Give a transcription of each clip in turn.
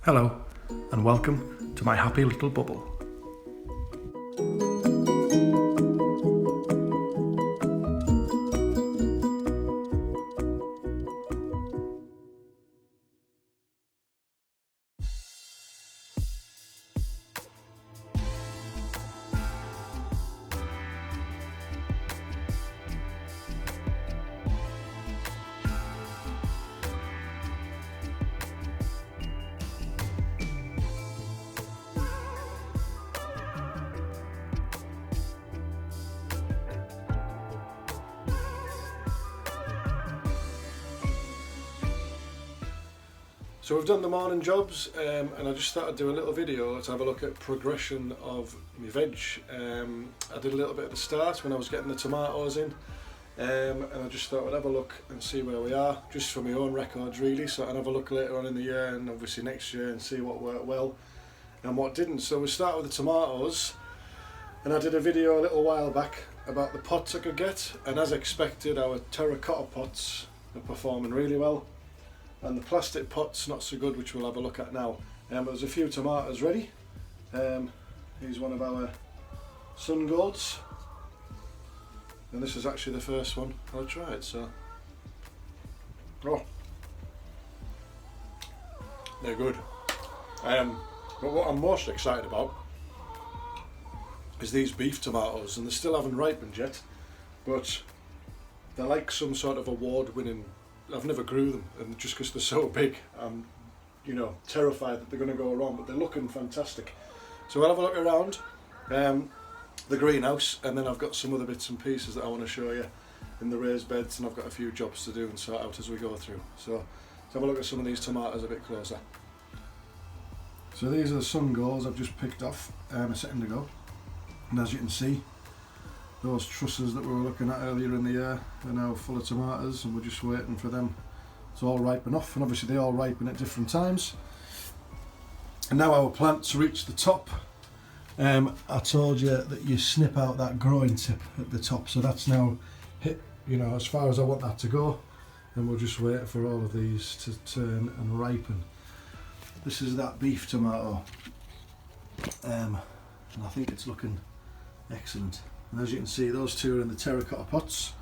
Hello, and welcome to my happy little bubble. So we've done the morning jobs, and I just thought I'd do a little video to have a look at progression of my veg. I did a little bit at the start when I was getting the tomatoes in, and I just thought I'd have a look and see where we are, just for my own records really, so I can have a look later on in the year and obviously next year and see what worked well and what didn't. So we start with the tomatoes, and I did a video a little while back about the pots I could get, and as expected our terracotta pots are performing really well. And the plastic pots not so good, which we'll have a look at now. But there's a few tomatoes ready. Here's one of our sun golds, and this is actually the first one I tried. So, they're good. But what I'm most excited about is these beef tomatoes, and they still haven't ripened yet, but they're like some sort of award-winning. I've never grew them, and just because they're so big, I'm, terrified that they're going to go wrong. But they're looking fantastic. So we'll have a look around the greenhouse, and then I've got some other bits and pieces that I want to show you in the raised beds, and I've got a few jobs to do and sort out as we go through. So let's have a look at some of these tomatoes a bit closer. So these are the sun golds I've just picked off a second ago, and as you can see, those trusses that we were looking at earlier in the year are now full of tomatoes, and we're just waiting for them to all ripen off, and obviously they all ripen at different times. And now our plants reach the top. I told you that you snip out that growing tip at the top, so that's now hit, as far as I want that to go, and we'll just wait for all of these to turn and ripen. This is that beef tomato, and I think it's looking excellent. And as you can see, those two are in the terracotta pots,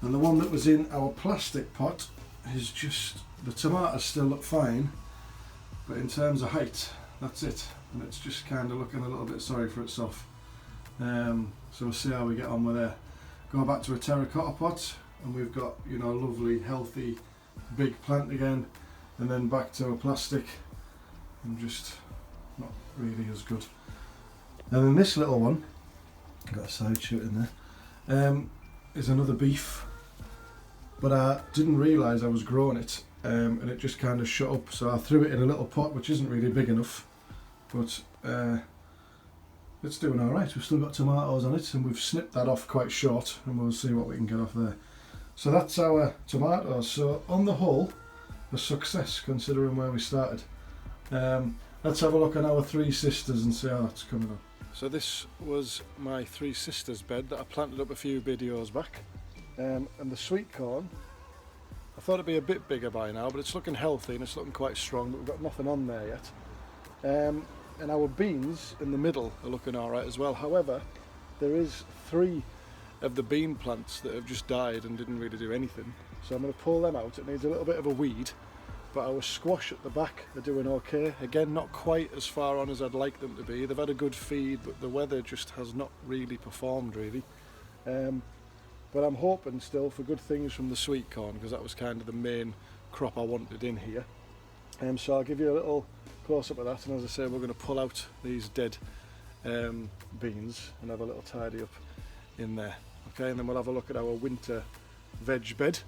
and the one that was in our plastic pot is just, the tomatoes still look fine, but in terms of height, that's it, and it's just kind of looking a little bit sorry for itself. So we'll see how we get on with there. Go back to a terracotta pot, and we've got a lovely healthy big plant again, and then back to a plastic, and just not really as good. And then this little one, got a side shoot in there, is another beef, but I didn't realise I was growing it, and it just kind of shut up, so I threw it in a little pot which isn't really big enough, but it's doing alright. We've still got tomatoes on it, and we've snipped that off quite short, and we'll see what we can get off there. So that's our tomatoes. So on the whole, a success considering where we started. Let's have a look at our Three Sisters and see how that's coming on. So this was my Three Sisters bed that I planted up a few videos back, and the sweet corn, I thought it'd be a bit bigger by now, but it's looking healthy and it's looking quite strong, but we've got nothing on there yet. And our beans in the middle are looking alright as well. However, there is 3 of the bean plants that have just died and didn't really do anything, so I'm going to pull them out. It needs a little bit of a weed, but our squash at the back are doing okay. Again, not quite as far on as I'd like them to be. They've had a good feed, but the weather just has not really performed really. But I'm hoping still for good things from the sweet corn, because that was kind of the main crop I wanted in here. So I'll give you a little close up of that, and as I say, we're going to pull out these dead beans and have a little tidy up in there. Okay, and then we'll have a look at our winter veg bed.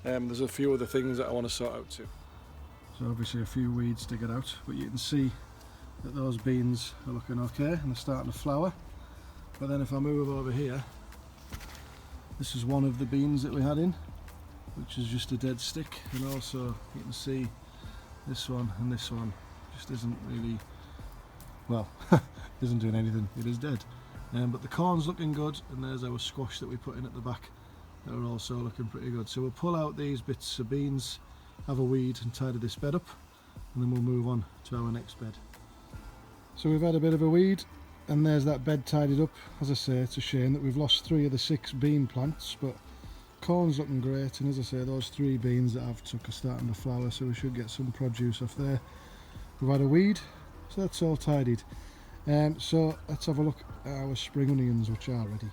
There's a few other things that I want to sort out too. So obviously a few weeds to get out, but you can see that those beans are looking okay and they're starting to flower. But then if I move over here, this is one of the beans that we had in, which is just a dead stick, and also you can see this one and this one just isn't really, well, isn't doing anything, it is dead. But the corn's looking good, and there's our squash that we put in at the back that are also looking pretty good. So we'll pull out these bits of beans, have a weed and tidy this bed up, and then we'll move on to our next bed. So we've had a bit of a weed, and there's that bed tidied up. As I say, it's a shame that we've lost 3 of the 6 bean plants, but corn's looking great, and as I say, those 3 beans that I've took are starting to flower, so we should get some produce off there. We've had a weed, so that's all tidied. So let's have a look at our spring onions, which are ready.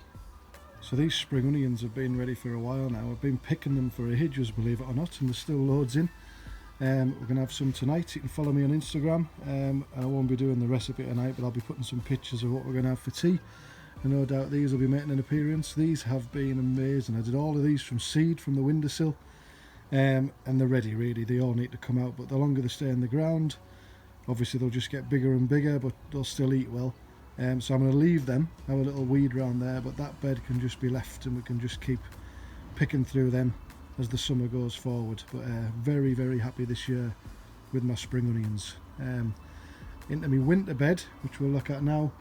So these spring onions have been ready for a while now. I've been picking them for ages, believe it or not, and there's still loads in. We're going to have some tonight. You can follow me on Instagram. I won't be doing the recipe tonight, but I'll be putting some pictures of what we're going to have for tea. And no doubt these will be making an appearance. These have been amazing. I did all of these from seed from the windowsill, and they're ready really. They all need to come out, but the longer they stay in the ground, obviously they'll just get bigger and bigger, but they'll still eat well. So I'm going to leave them, have a little weed around there, but that bed can just be left and we can just keep picking through them as the summer goes forward. But very, very happy this year with my spring onions. Into my winter bed, which we'll look at now,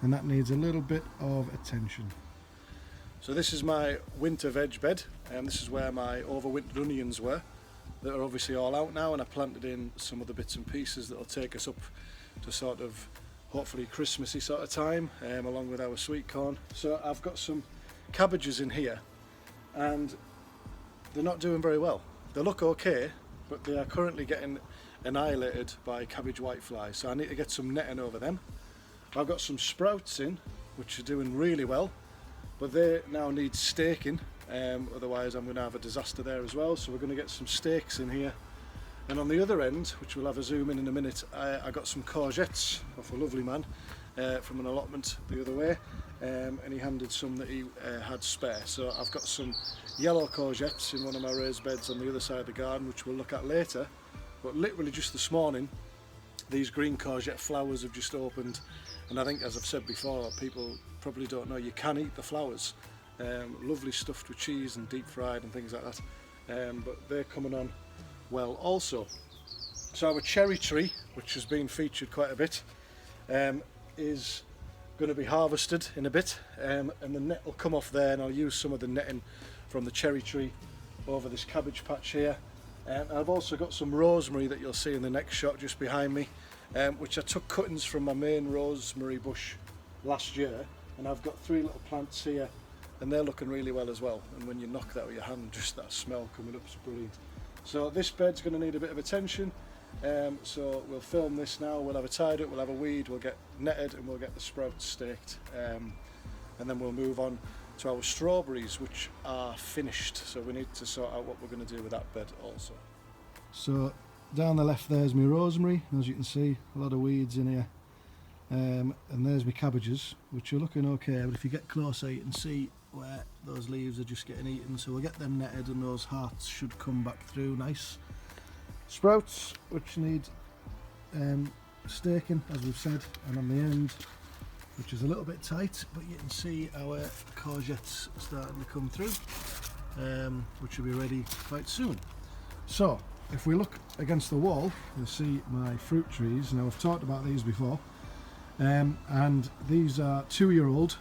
and that needs a little bit of attention. So this is my winter veg bed, and this is where my overwintered onions were. That are obviously all out now, and I planted in some other bits and pieces that will take us up to sort of hopefully Christmassy sort of time, along with our sweet corn. So I've got some cabbages in here, and they're not doing very well. They look okay, but they are currently getting annihilated by cabbage whiteflies, so I need to get some netting over them. I've got some sprouts in, which are doing really well, but they now need staking, otherwise I'm going to have a disaster there as well. So we're going to get some stakes in here. And on the other end, which we'll have a zoom in a minute, I got some courgettes off a lovely man from an allotment the other way, and he handed some that he had spare. So I've got some yellow courgettes in one of my raised beds on the other side of the garden, which we'll look at later. But literally just this morning, these green courgette flowers have just opened, and I think, as I've said before, people probably don't know you can eat the flowers. Lovely stuffed with cheese and deep fried and things like that, but they're coming on well also. So our cherry tree, which has been featured quite a bit, is going to be harvested in a bit, and the net will come off there, and I'll use some of the netting from the cherry tree over this cabbage patch here. I've also got some rosemary that you'll see in the next shot just behind me, which I took cuttings from my main rosemary bush last year, and I've got 3 little plants here, and they're looking really well as well. And when you knock that with your hand, just that smell coming up is brilliant. So this bed's going to need a bit of attention, so we'll film this now. We'll have a tied up, we'll have a weed, we'll get netted, and we'll get the sprouts staked, and then we'll move on to our strawberries, which are finished. So we need to sort out what we're going to do with that bed also. So down the left there's my rosemary, as you can see, a lot of weeds in here, and there's my cabbages, which are looking okay, but if you get closer you can see where those leaves are just getting eaten, so we'll get them netted and those hearts should come back through nice. Sprouts, which need staking, as we've said, and on the end, which is a little bit tight, but you can see our courgettes starting to come through, which will be ready quite soon. So if we look against the wall, you'll see my fruit trees. Now, I've talked about these before, and these are 2-year-old,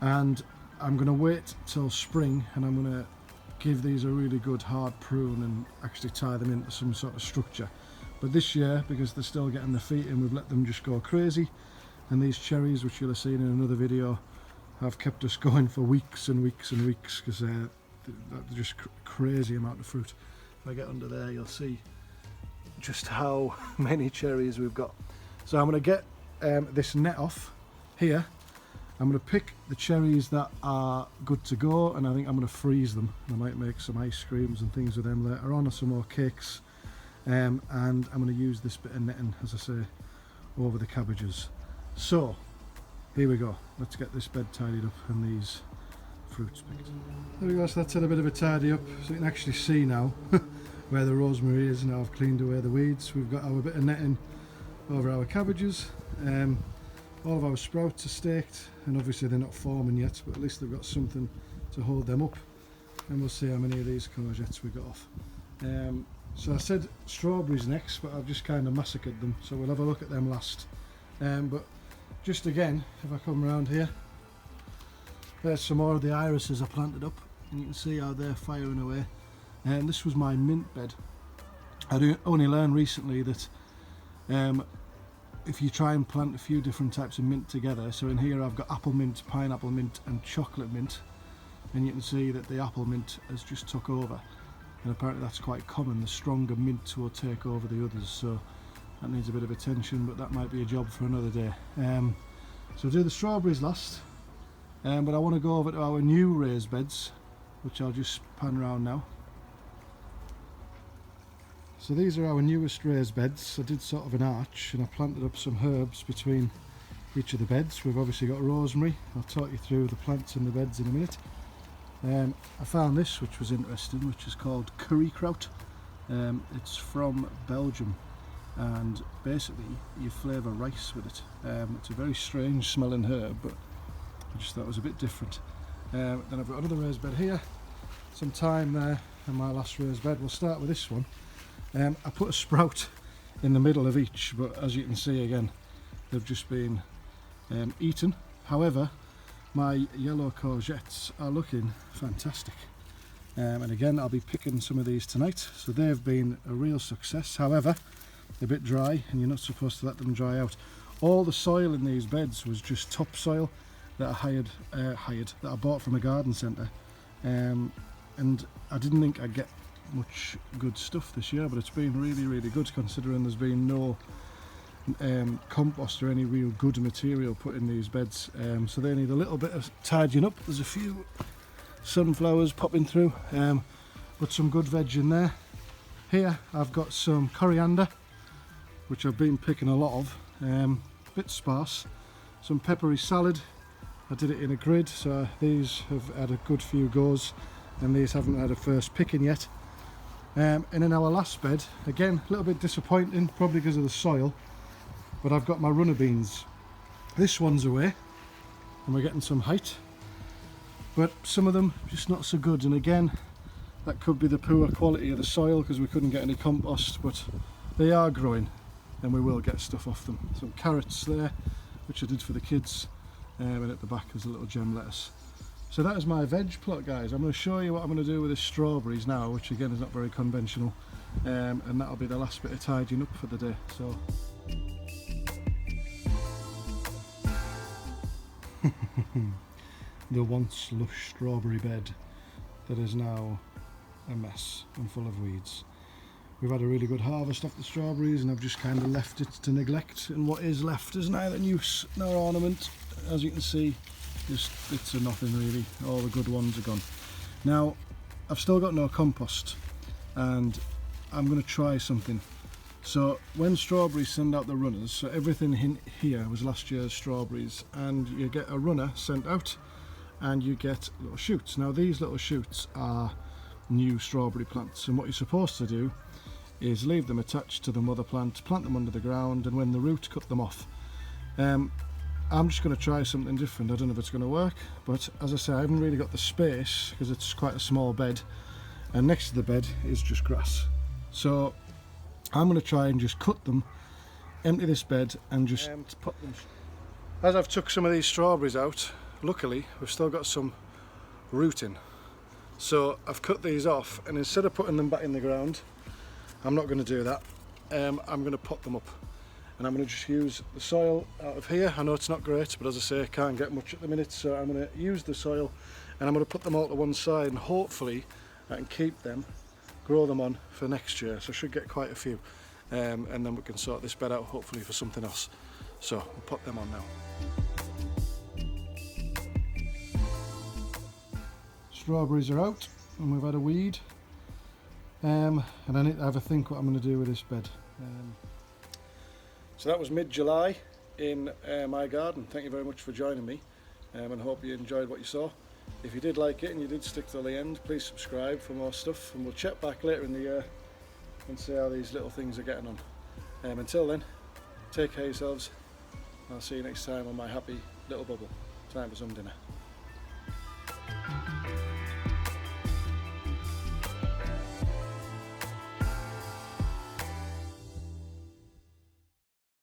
and I'm going to wait till spring, and I'm going to give these a really good hard prune and actually tie them into some sort of structure. But this year, because they're still getting their feet in, we've let them just go crazy, and these cherries, which you'll have seen in another video, have kept us going for weeks and weeks and weeks, because they're just crazy amount of fruit. If I get under there, you'll see just how many cherries we've got. So I'm going to get this net off here. I'm going to pick the cherries that are good to go, and I think I'm going to freeze them. I might make some ice creams and things with them later on, or some more cakes. And I'm going to use this bit of netting, as I say, over the cabbages. So here we go. Let's get this bed tidied up and these fruits picked. There we go. So that's had a bit of a tidy up, so you can actually see now where the rosemary is. Now I've cleaned away the weeds. We've got our bit of netting over our cabbages. All of our sprouts are staked, and obviously they're not forming yet, but at least they've got something to hold them up. And we'll see how many of these courgettes we got off. So I said strawberries next, but I've just kind of massacred them, so we'll have a look at them last. But just again, if I come around here, there's some more of the irises I planted up, and you can see how they're firing away. And this was my mint bed. I only learned recently that If you try and plant a few different types of mint together, so in here I've got apple mint, pineapple mint and chocolate mint, and you can see that the apple mint has just took over, and apparently that's quite common. The stronger mint will take over the others, so that needs a bit of attention, but that might be a job for another day. So I'll do the strawberries last, but I want to go over to our new raised beds, which I'll just pan around now. So these are our newest raised beds. I did sort of an arch and I planted up some herbs between each of the beds. We've obviously got rosemary. I'll talk you through the plants in the beds in a minute. I found this, which was interesting, which is called currykraut. It's from Belgium, and basically you flavour rice with it. It's a very strange smelling herb, but I just thought it was a bit different. Then I've got another raised bed here, some thyme there, and my last raised bed. We'll start with this one. I put a sprout in the middle of each, but as you can see again, they've just been eaten. However, my yellow courgettes are looking fantastic. And again, I'll be picking some of these tonight, so they've been a real success. However, they're a bit dry and you're not supposed to let them dry out. All the soil in these beds was just topsoil that that I bought from a garden centre, and I didn't think I'd get much good stuff this year, but it's been really good, considering there's been no compost or any real good material put in these beds. So they need a little bit of tidying up. There's a few sunflowers popping through, but some good veg in there. Here I've got some coriander, which I've been picking a lot of, a bit sparse. Some peppery salad. I did it in a grid, so these have had a good few goes and these haven't had a first picking yet. And in our last bed, again, a little bit disappointing, probably because of the soil, but I've got my runner beans. This one's away, and we're getting some height, but some of them just not so good. And again, that could be the poor quality of the soil, because we couldn't get any compost, but they are growing, and we will get stuff off them. Some carrots there, which I did for the kids, and at the back there's a little gem lettuce. So that is my veg plot, guys. I'm going to show you what I'm going to do with the strawberries now, which again is not very conventional, and that'll be the last bit of tidying up for the day. So the once lush strawberry bed that is now a mess and full of weeds. We've had a really good harvest off the strawberries, and I've just kind of left it to neglect, and what is left is neither use nor ornament. As you can see, just bits of nothing really. All the good ones are gone. Now I've still got no compost, and I'm going to try something. So when strawberries send out the runners, so everything in here was last year's strawberries, and you get a runner sent out and you get little shoots. Now these little shoots are new strawberry plants, and what you're supposed to do is leave them attached to the mother plant, plant them under the ground, and when the root, cut them off. I'm just going to try something different. I don't know if it's going to work, but as I say, I haven't really got the space because it's quite a small bed, and next to the bed is just grass. So I'm going to try and just cut them, empty this bed, and just put them. As I've took some of these strawberries out, luckily we've still got some rooting. So I've cut these off, and instead of putting them back in the ground, I'm not going to do that. I'm going to pot them up. And I'm going to just use the soil out of here. I know it's not great, but as I say, I can't get much at the minute, so I'm going to use the soil and I'm going to put them all to one side, and hopefully I can keep them, grow them on for next year. So I should get quite a few, and then we can sort this bed out hopefully for something else. So we'll put them on now. Strawberries are out, and we've had a weed, and I need to have a think what I'm going to do with this bed. So that was mid-July in my garden. Thank you very much for joining me, and hope you enjoyed what you saw. If you did like it and you did stick till the end, please subscribe for more stuff, and we'll check back later in the year and see how these little things are getting on. Until then, take care of yourselves. I'll see you next time on my happy little bubble. Time for some dinner.